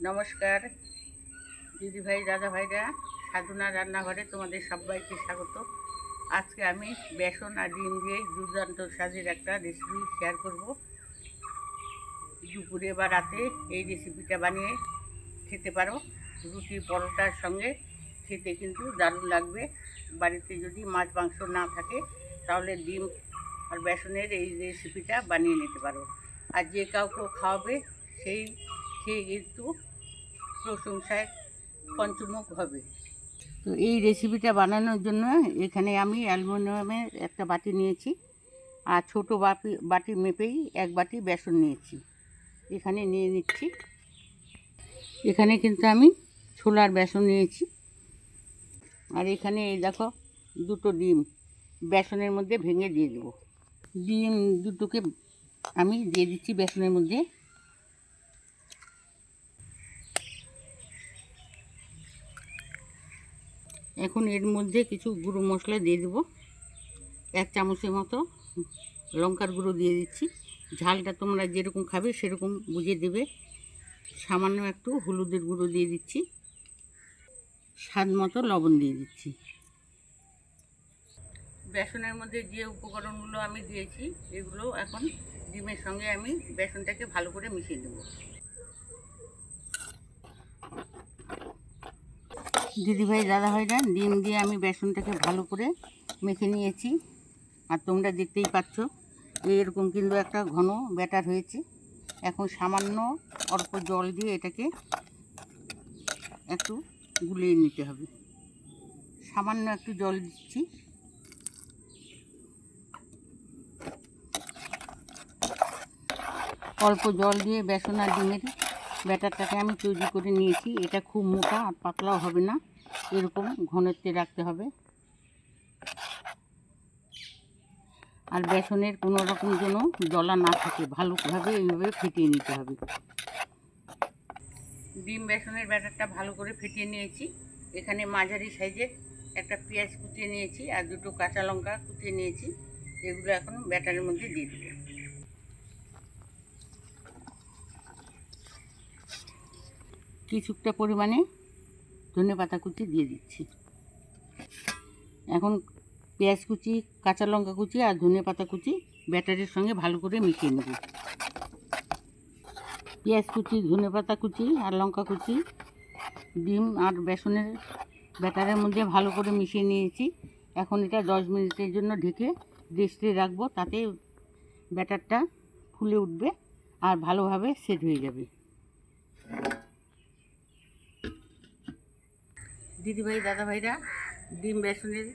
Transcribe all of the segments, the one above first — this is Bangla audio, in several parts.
নমস্কার দিদিভাই দাদা ভাইরা, সাধনা রান্নাঘরে তোমাদের সবাইকে স্বাগত। আজকে আমি বেসন আর ডিম দিয়ে দুর্দান্ত স্বাদের একটা রেসিপি শেয়ার করব। দুপুরে বা রাতে এই রেসিপিটা বানিয়ে খেতে পারো। রুটি পরোটার সঙ্গে খেতে কিন্তু দারুণ লাগবে। বাড়িতে যদি মাছ মাংস না থাকে তাহলে ডিম আর বেসনের এই রেসিপিটা বানিয়ে নিতে পারো। আর যে কাউকে খাওয়াবে সেই খেয়ে কিন্তু প্রশংসায় পঞ্চমুখ হবে। তো এই রেসিপিটা বানানোর জন্য এখানে আমি অ্যালুমিনিয়ামের একটা বাটি নিয়েছি, আর ছোটো বাটি মেপেই এক বাটি বেসন নিয়েছি। এখানে নিয়ে নিচ্ছি। এখানে কিন্তু আমি ছোলার বেসন নিয়েছি। আর এখানে এই দেখো দুটো ডিম বেসনের মধ্যে ভেঙে দিয়ে দেবো। ডিম দুটোকে আমি দিয়ে দিচ্ছি বেসনের মধ্যে। এখন এর মধ্যে কিছু গুঁড়ো মশলা দিয়ে দেবো। 1 চামচের মতো লঙ্কার গুঁড়ো দিয়ে দিচ্ছি। ঝালটা তোমরা যেরকম খাবে সেরকম বুঝে দেবে। সামান্য একটু হলুদের গুঁড়ো দিয়ে দিচ্ছি। স্বাদ মতো লবণ দিয়ে দিচ্ছি। বেসনের মধ্যে যে উপকরণগুলো আমি দিয়েছি এগুলো এখন ডিমের সঙ্গে আমি বেসনটাকে ভালো করে মিশিয়ে দেব। দিদিভাই দাদাভাইরা, ডিম দিয়ে আমি বেসনটাকে ভালো করে মেখে নিয়েছি। আর তোমরা দেখতেই পাচ্ছ এরকম কিন্তু একটা ঘন ব্যাটার হয়েছে। এখন সামান্য অল্প জল দিয়ে এটাকে একটু গুলিয়ে নিতে হবে। সামান্য একটু জল দিচ্ছি। অল্প জল দিয়ে বেসন আর ডিমের ব্যাটারটাকে আমি তৈরি করে নিয়েছি। এটা খুব মোটা আর পাতলাও হবে না, এরকম ঘনত্বে রাখতে হবে। আর বেসনের কোনো রকম যেন জলা না থাকে, ভালোভাবে এইভাবে ফেটিয়ে নিতে হবে। ডিম বেসনের ব্যাটারটা ভালো করে ফেটিয়ে নিয়েছি। এখানে মাঝারি সাইজের একটা পেঁয়াজ কুচিয়ে নিয়েছি আর দুটো কাঁচা লঙ্কা কুচিয়ে নিয়েছি। এগুলো এখন ব্যাটারের মধ্যে দিয়ে দেবো। কিছুটা পরিমাণে ধনেপাতা কুচি দিয়ে দিচ্ছি। এখন পেঁয়াজ কুচি, কাঁচা লঙ্কা কুচি আর ধনেপাতা কুচি ব্যাটারের সঙ্গে ভালো করে মিশিয়ে নেব। পেঁয়াজ কুচি, ধনেপাতা কুচি আর লঙ্কা কুচি ডিম আর বেসনের ব্যাটারের মধ্যে ভালো করে মিশিয়ে নিয়েছি। এখন এটা 10 মিনিটের জন্য ঢেকে রেস্টে রাখবো। তাতে ব্যাটারটা ফুলে উঠবে আর ভালোভাবে সেট হয়ে যাবে। দিদিভাই দাদাভাইরা, ডিম বেসনের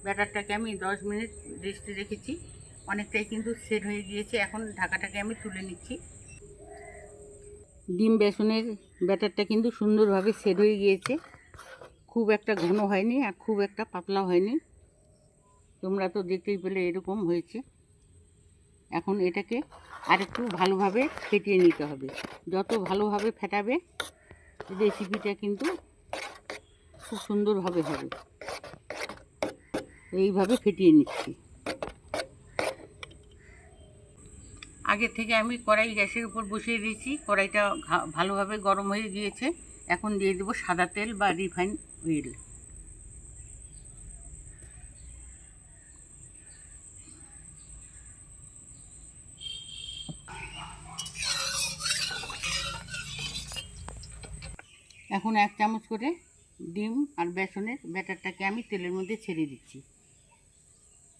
ব্যাটারটাকে আমি 10 মিনিট রেস্টে রেখেছি। অনেকটাই কিন্তু সেট হয়ে গিয়েছে। এখন ঢাকাটাকে আমি তুলে নিচ্ছি। ডিম বেসনের ব্যাটারটা কিন্তু সুন্দরভাবে সেট হয়ে গিয়েছে। খুব একটা ঘন হয়নি আর খুব একটা পাতলা হয়নি। তোমরা তো দেখতেই পেলে এরকম হয়েছে। এখন এটাকে আরেকটু ভালোভাবে ফেটিয়ে নিতে হবে। যত ভালোভাবে ফেটাবে রেসিপিটা কিন্তু খুব সুন্দরভাবে হবে। এইভাবে ফেটিয়ে নিচ্ছি। আগে থেকে আমি কড়াই গ্যাসের উপর বসিয়ে দিয়েছি। কড়াইটা ভালোভাবে গরম হয়ে গিয়েছে। এখন দিয়ে দেবো সাদা তেল বা রিফাইন অয়েল। এখন 1 চামচ করে ডিম আর বেসনের ব্যাটারটাকে আমি তেলের মধ্যে ছেড়ে দিচ্ছি।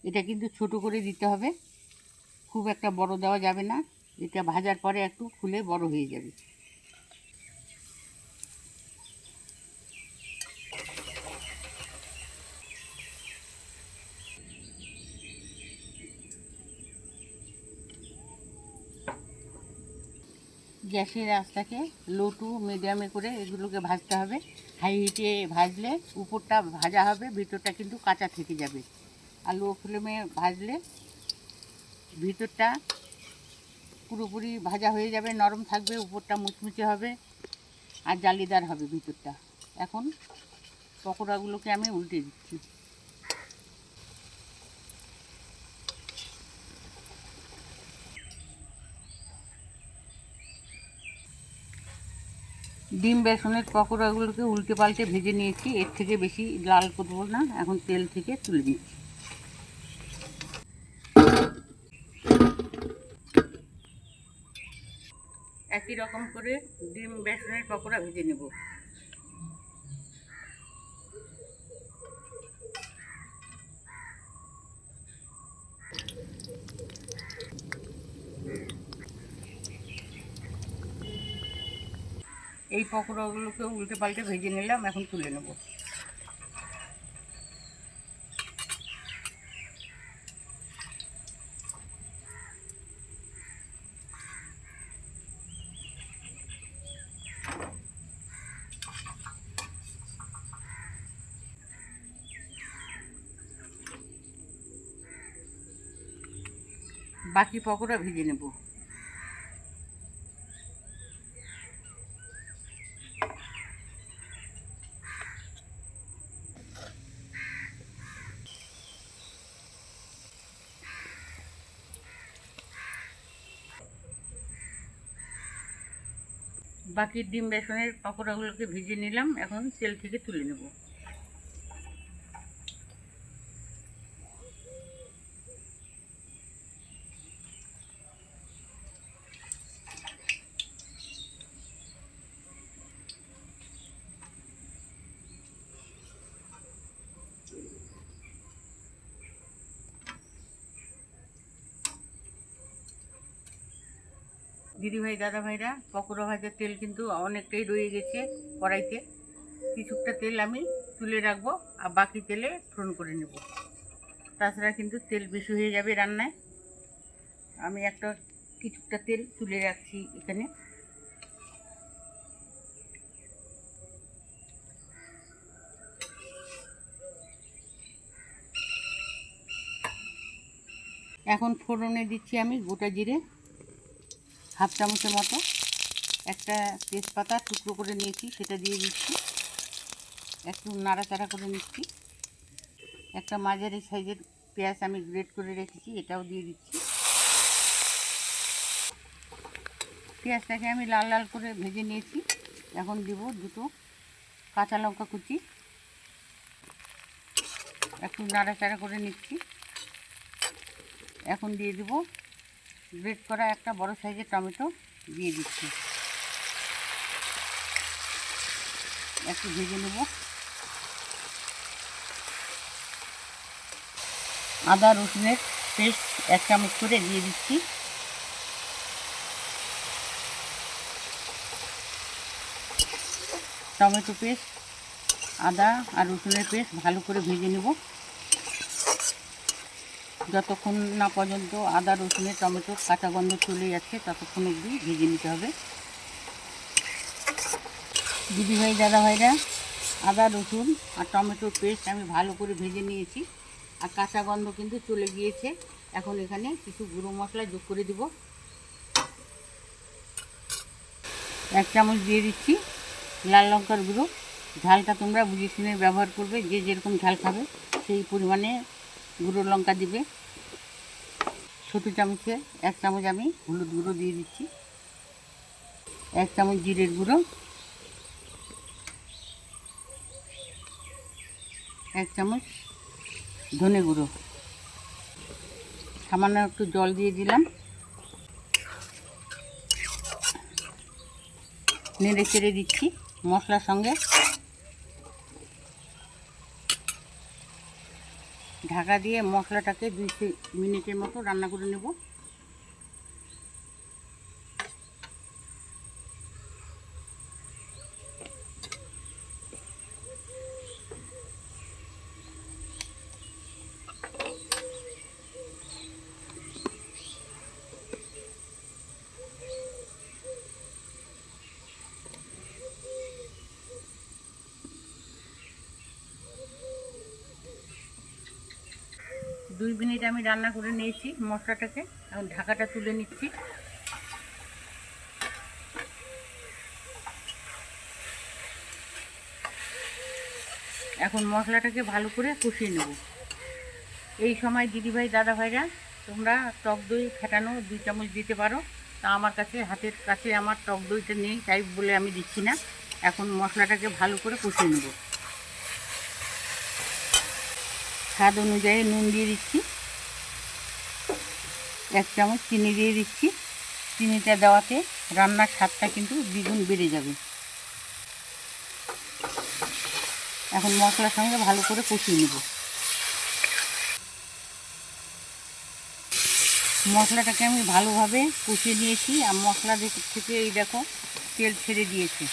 এটা কিন্তু ছোট করে দিতে হবে, খুব একটা বড় দেওয়া যাবে না। এটা ভাজার পরে একটু ফুলে বড় হয়ে যাবে। গ্যাসের আঁচটাকে লো টু মিডিয়ামে করে এগুলোকে ভাজতে হবে। হাই হিটে ভাজলে উপরটা ভাজা হবে, ভিতরটা কিন্তু কাঁচা থেকে যাবে। আর লো ফ্লেমে ভাজলে ভিতরটা পুরোপুরি ভাজা হয়ে যাবে, নরম থাকবে, উপরটা মুচমুচে হবে আর জালিদার হবে ভিতরটা। এখন পকোড়াগুলোকে আমি উল্টে দিচ্ছি। ডিম বেসনের পকোড়াগুলোকে উল্টে পাল্টে ভেজে নিয়েছি, এর থেকে বেশি লাল করবো না। এখন তেল থেকে তুলে নিচ্ছি। একই রকম করে ডিম বেসনের পকোড়া ভেজে নেব। এই পকোড়াগুলোকে উল্টে পাল্টে ভেজে নিলাম, এখন তুলে নেব। বাকি পকোড়া ভেজে নেব। বাকি ডিম বেসনের পকোড়াগুলোকে ভেজে নিলাম, এখন তেল থেকে তুলে নেব। দিদিভাই দাদাভাইরা, পকোড়া ভাজার তেল কিন্তু অনেকটাই রয়ে গেছে কড়াইতে। কিছুটা তেল আমি তুলে রাখবো, আর বাকি তেলে ফোড়ন করে নেব। তাছাড়া কিন্তু তেল বেশি হয়ে যাবে রান্নায়। আমি কিছুটা তেল তুলে রাখছি এখানে। এখন ফোড়নে দিচ্ছি আমি গোটা জিরে হাফ চামচের মতো, একটা তেজপাতা টুকরো করে নিয়েছি সেটা দিয়ে দিচ্ছি, একটু নাড়াচাড়া করে নিচ্ছি। একটা মাঝারি সাইজের পেঁয়াজ আমি গ্রেট করে রেখেছি, এটাও দিয়ে দিচ্ছি। পেঁয়াজটাকে আমি লাল লাল করে ভেজে নিয়েছি। এখন দিব দুটো কাঁচা লঙ্কা কুচি, একটু নাড়াচাড়া করে নিচ্ছি। এখন দিয়ে দেব গ্রেট করা একটা বড় সাইজের টমেটো, দিয়ে দিচ্ছি। একটু ভেজে নেব। আদা রসুনের পেস্ট 1 চামচ করে দিয়ে দিচ্ছি। টমেটো পেস্ট, আদা আর রসুনের পেস্ট ভালো করে ভেজে নেব, যতক্ষণ না পর্যন্ত আদা রসুনের টমেটো কাঁচা গন্ধ চলে যাচ্ছে ততক্ষণ অবধি ভেজে নিতে হবে। দিদিভাই দাদাভাইরা, আদা রসুন আর টমেটোর পেস্ট আমি ভালো করে ভেজে নিয়েছি, আর কাঁচা গন্ধ কিন্তু চলে গিয়েছে। এখন এখানে কিছু গুঁড়ো মশলা যোগ করে দিব। 1 চামচ দিয়ে দিচ্ছি লাল লঙ্কার গুঁড়ো। ঝালটা তোমরা বুঝে শুনে ব্যবহার করবে, যে যেরকম ঝাল খাবে সেই পরিমাণে গুঁড়ো লঙ্কা দিবে। ছোটো চামচে 1 চামচ আমি হলুদ গুঁড়ো দিয়ে দিচ্ছি, 1 চামচ জিরের গুঁড়ো, 1 চামচ ধনে গুঁড়ো, সামান্য একটু জল দিয়ে দিলাম। নেড়ে চেড়ে দিচ্ছি মশলার সঙ্গে। ঢাকা দিয়ে মশলাটাকে 2 মিনিটের মতো রান্না করে নেব। দুই মিনিট আমি রান্না করে নিয়েছি মশলাটাকে, এখন ঢাকাটা তুলে নিচ্ছি। এখন মশলাটাকে ভালো করে কষিয়ে নেব। এই সময় দিদিভাই দাদাভাইরা, তোমরা টক দই ফেটানো 2 চামচ দিতে পারো। তা আমার কাছে হাতের কাছে আমার টক দইটা নেই, তাই বলে আমি দিচ্ছি না। এখন মশলাটাকে ভালো করে কষিয়ে নেব। স্বাদ অনুযায়ী নুন দিয়ে দিচ্ছি, 1 চামচ চিনি দিয়ে দিচ্ছি। চিনিটা দেওয়াতে রান্নার স্বাদটা কিন্তু দ্বিগুণ বেড়ে যাবে। এখন মশলার সঙ্গে ভালো করে কষিয়ে নেব। মশলাটাকে আমি ভালোভাবে কষিয়ে নিয়েছি আর মশলা থেকে এই দেখো তেল ছেড়ে দিয়েছে।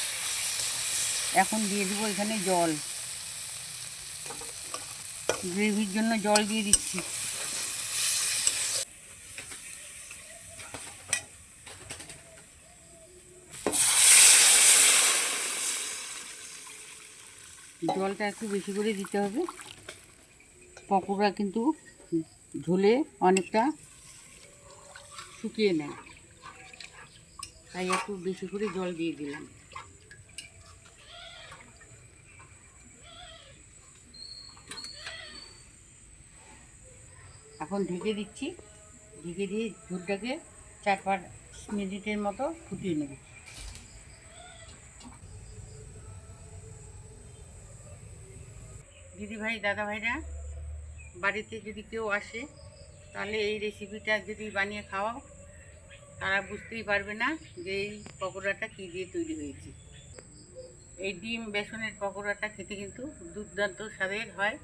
এখন দিয়ে দেবো এখানে জল, গ্রেভির জন্য জল দিয়ে দিচ্ছি। জলটা একটু বেশি করে দিতে হবে, পকোড়া কিন্তু ঝোলে অনেকটা শুকিয়ে নেয়, তাই একটু বেশি করে জল দিয়ে দিলাম। এখন ঢেকে দিচ্ছি, ঢেকে দিয়ে ঝোলটাকে 4-5 মিনিটের মতো ফুটিয়ে নেব। দিদিভাই দাদাভাইরা, বাড়িতে যদি কেউ আসে তাহলে এই রেসিপিটা যদি বানিয়ে খাওয়াও, তারা বুঝতেই পারবে না যে এই পকোড়াটা কী দিয়ে তৈরি হয়েছে। এই ডিম বেসনের পকোড়াটা খেতে কিন্তু দুর্দান্ত স্বাদের হয়,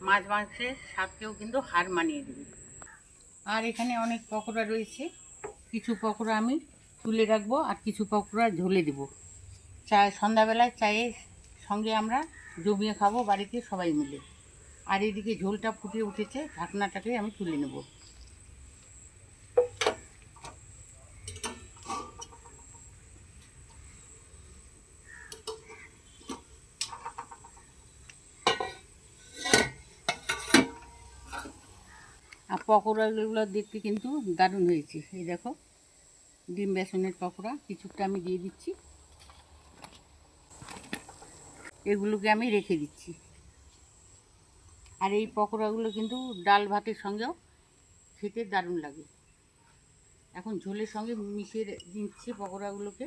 মাছ মাংসের স্বাদকেও কিন্তু হার মানিয়ে দেবে। আর এখানে অনেক পকোড়া রয়েছে, কিছু পকোড়া আমি তুলে রাখবো আর কিছু পকোড়া ঝোলে দেবো। সন্ধ্যাবেলায় চায়ের সঙ্গে আমরা জমিয়ে খাবো বাড়িতে সবাই মিলে। আর এদিকে ঝোলটা ফুটে উঠেছে, ঢাকনাটাকে আমি তুলে নেব। আর পকোড়াগুলো দেখতে কিন্তু দারুণ হয়েছে। এই দেখো ডিম বেসনের পকোড়া কিছুটা আমি দিয়ে দিচ্ছি, এগুলোকে আমি রেখে দিচ্ছি। আর এই পকোড়াগুলো কিন্তু ডাল ভাতের সঙ্গেও খেতে দারুণ লাগে। এখন ঝোলের সঙ্গে মিশিয়ে দিচ্ছি পকোড়াগুলোকে।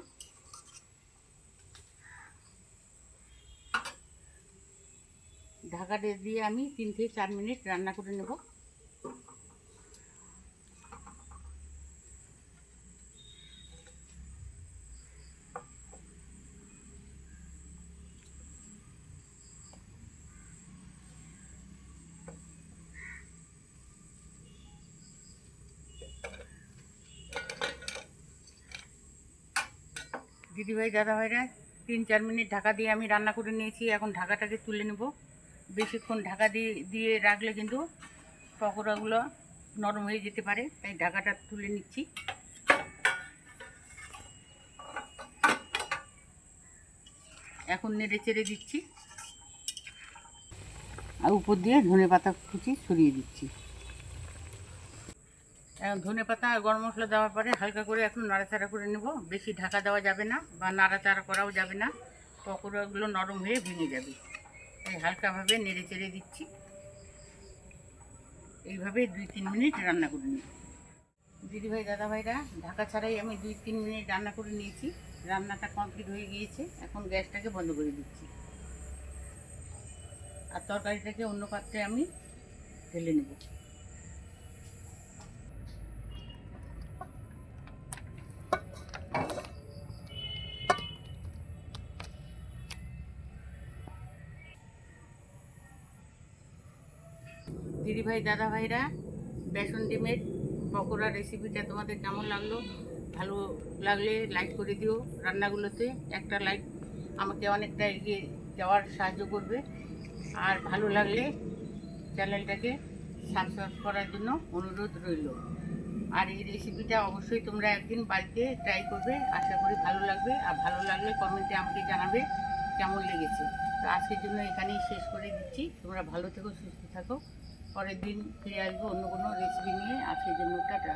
ঢাকাটা দিয়ে আমি 3 থেকে 4 মিনিট রান্না করে নেব। দিদিভাই দাদাভাইরা, 3-4 মিনিট ঢাকা দিয়ে আমি রান্না করে নিয়েছি। এখন ঢাকাটাকে তুলে নেব। বেশিক্ষণ ঢাকা দিয়ে রাখলে কিন্তু পকোড়াগুলো নরম হয়ে যেতে পারে, তাই ঢাকাটা তুলে নিচ্ছি। এখন নেড়ে চেড়ে দিচ্ছি আর উপর দিয়ে ধনেপাতা কুচি ছড়িয়ে দিচ্ছি। এখন ধনেপাতা আর গরম মশলা দেওয়ার পরে হালকা করে এখন নাড়াচাড়া করে নেব। বেশি ঢাকা দেওয়া যাবে না বা নাড়াচাড়া করাও যাবে না, পকোড়াগুলো নরম হয়ে ভেঙে যাবে। তাই হালকাভাবে নেড়ে চেড়ে দিচ্ছি। এইভাবে 2-3 মিনিট রান্না করে নিই। দিদিভাই দাদাভাইরা, ঢাকা ছাড়াই আমি 2-3 মিনিট রান্না করে নিয়েছি। রান্নাটা কমপ্লিট হয়ে গিয়েছে। এখন গ্যাসটাকে বন্ধ করে দিচ্ছি আর তরকারিটাকে অন্য পাত্রে আমি ঢেলে নেব। দিদিভাই দাদাভাইরা, বেসন ডিমের পকোড়া রেসিপিটা তোমাদের কেমন লাগলো? ভালো লাগলে লাইক করে দিও। রান্নাগুলোতে একটা লাইক আমাকে অনেকটা এগিয়ে যাওয়ার সাহায্য করবে। আর ভালো লাগলে চ্যানেলটাকে সাবস্ক্রাইব করার জন্য অনুরোধ রইল। আর এই রেসিপিটা অবশ্যই তোমরা একদিন বাড়িতে ট্রাই করবে, আশা করি ভালো লাগবে। আর ভালো লাগলে কমেন্টে আমাকে জানাবে কেমন লেগেছে। তো আজকের জন্য এখানেই শেষ করে দিচ্ছি। তোমরা ভালো থেকো, সুস্থ থাকো। পরের দিন ফিরে আসবো অন্য কোনো রেসিপি নিয়ে। আজকের জন্য টাটা।